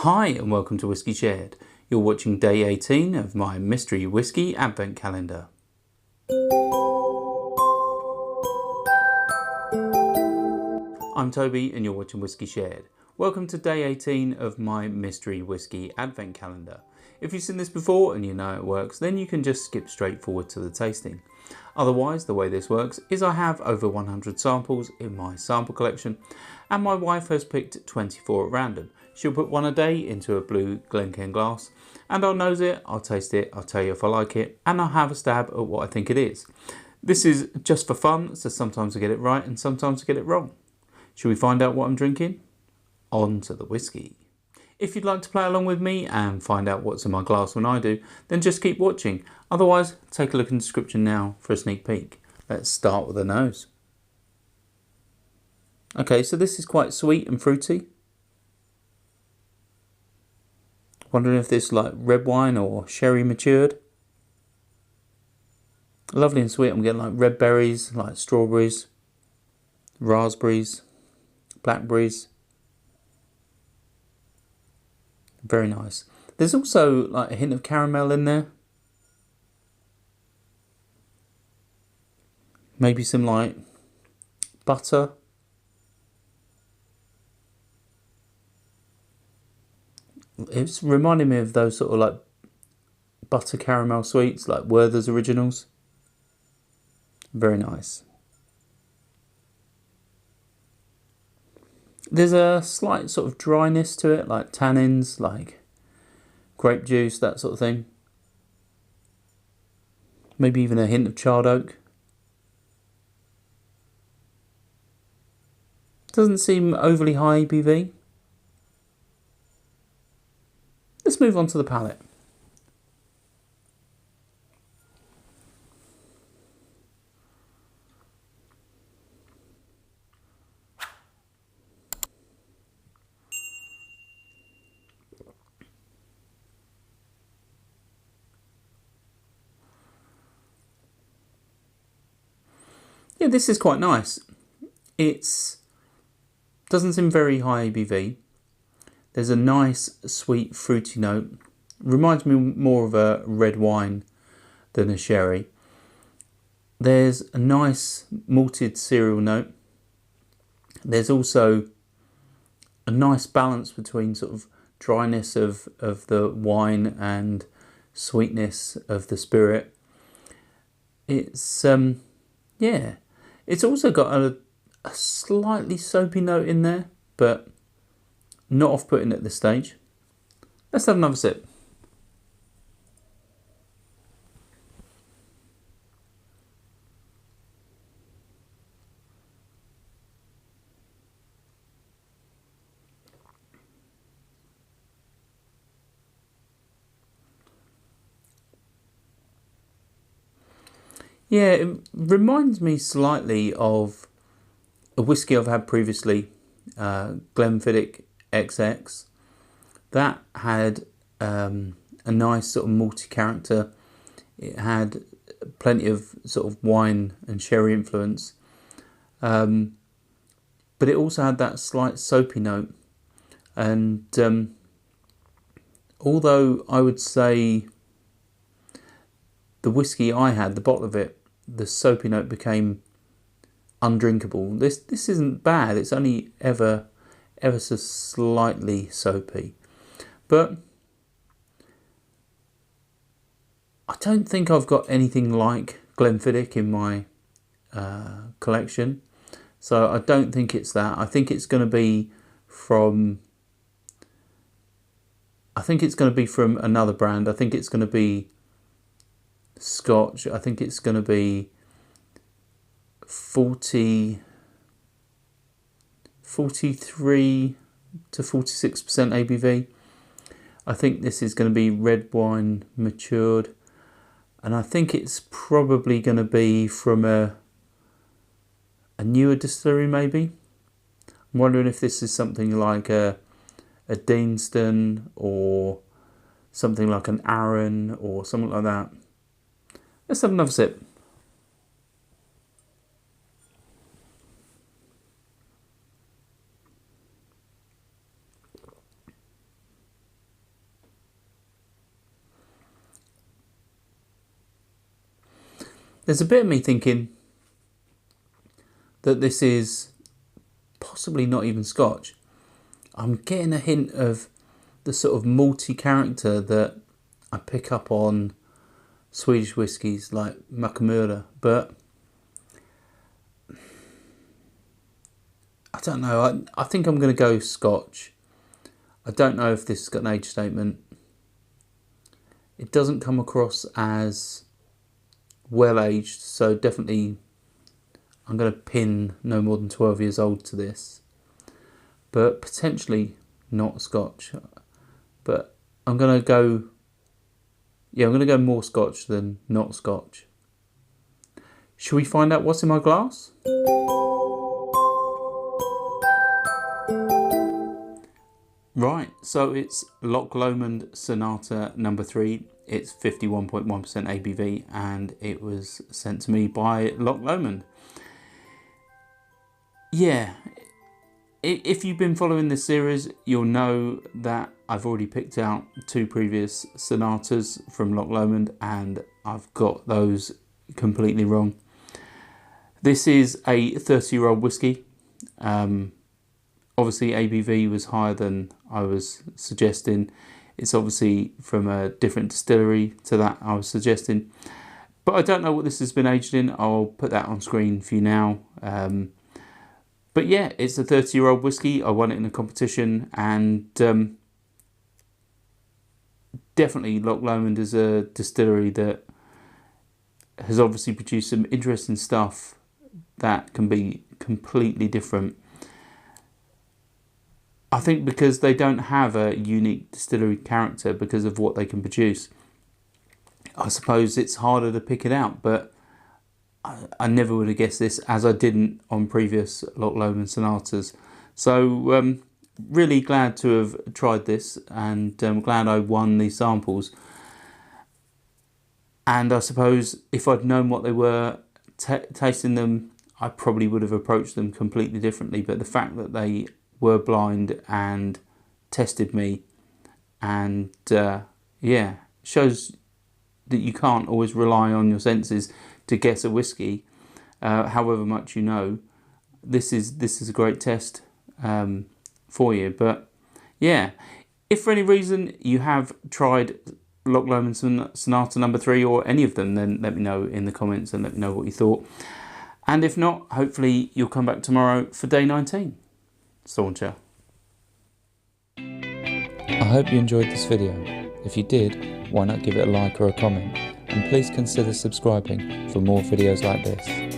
Hi and welcome to Whiskey Shared. You're watching day 18 of my mystery whiskey advent calendar. I'm Toby and you're watching Whiskey Shared. Welcome to day 18 of my mystery whiskey advent calendar. If you've seen this before and you know it works, then you can just skip straight forward to the tasting. Otherwise, the way this works is I have over 100 samples in my sample collection and my wife has picked 24 at random. She'll put one a day into a blue Glencairn glass and I'll nose it, I'll taste it, I'll tell you if I like it, and I'll have a stab at what I think it is. This is just for fun, so sometimes I get it right and sometimes I get it wrong. Shall we find out what I'm drinking? On to the whiskey. If you'd like to play along with me and find out what's in my glass when I do, then just keep watching. Otherwise, take a look in the description now for a sneak peek. Let's start with the nose. Okay, so this is quite sweet and fruity. Wondering if this is like red wine or sherry matured. Lovely and sweet. I'm getting like red berries, like strawberries, raspberries, blackberries. Very nice. There's also like a hint of caramel in there. Maybe some like butter. It's reminding me of those sort of like butter caramel sweets, like Werther's Originals. Very nice. There's a slight sort of dryness to it, like tannins, like grape juice, that sort of thing. Maybe even a hint of charred oak. Doesn't seem overly high ABV. Let's move on to the palate. Yeah, this is quite nice. It doesn't seem very high ABV. There's a nice sweet fruity note. Reminds me more of a red wine than a sherry. There's a nice malted cereal note. There's also a nice balance between sort of dryness of the wine and sweetness of the spirit. It's yeah. It's also got a slightly soapy note in there, but not off-putting at this stage. Let's have another sip. Yeah, it reminds me slightly of a whiskey I've had previously, Glenfiddich XX. That had a nice sort of malty character. It had plenty of sort of wine and sherry influence, but it also had that slight soapy note. And although I would say the whiskey I had, the bottle of it, the soapy note became undrinkable. This isn't bad. It's only ever so slightly soapy, but I don't think I've got anything like Glenfiddich in my collection, so I don't think it's that. I think it's going to be from another brand. I think it's going to be Scotch. I think it's going to be 43 to 46% ABV. I think this is going to be red wine matured, and I think it's probably going to be from a newer distillery maybe. I'm wondering if this is something like a Deanston or something like an Arran or something like that. Let's have another sip. there's a bit of me thinking that this is possibly not even Scotch. I'm getting a hint of the sort of malty character that I pick up on Swedish whiskies like Macamura, but I don't know. I think I'm going to go Scotch. I don't know if this has got an age statement. It doesn't come across as well aged, so definitely I'm going to pin no more than 12 years old to this, but potentially not Scotch. But I'm going to go, yeah, I'm going to go more Scotch than not Scotch. Shall we find out what's in my glass? Right, so it's Loch Lomond Sonata No.3. It's 51.1% ABV and it was sent to me by Loch Lomond. Yeah, if you've been following this series, you'll know that I've already picked out 2 previous Sonatas from Loch Lomond and I've got those completely wrong. This is a 30-year-old whiskey. Obviously ABV was higher than I was suggesting. It's obviously from a different distillery to that I was suggesting. But I don't know what this has been aged in. I'll put that on screen for you now. But yeah, it's a 30-year-old whiskey. I won it in a competition, and definitely Loch Lomond is a distillery that has obviously produced some interesting stuff that can be completely different. I think because they don't have a unique distillery character because of what they can produce. I suppose it's harder to pick it out, but I never would have guessed this, as I didn't on previous Loch Lomond Sonatas. So really glad to have tried this, and glad I won these samples. And I suppose if I'd known what they were, tasting them, I probably would have approached them completely differently. But the fact that they were blind and tested me, and yeah, shows that you can't always rely on your senses to guess a whiskey, however much you know. This is a great test for you. But yeah, if for any reason you have tried Loch Lomond Sonata No.3 or any of them, then let me know in the comments and let me know what you thought. And if not, hopefully you'll come back tomorrow for day 19. Saunter. I hope you enjoyed this video. If you did, why not give it a like or a comment, and please consider subscribing for more videos like this.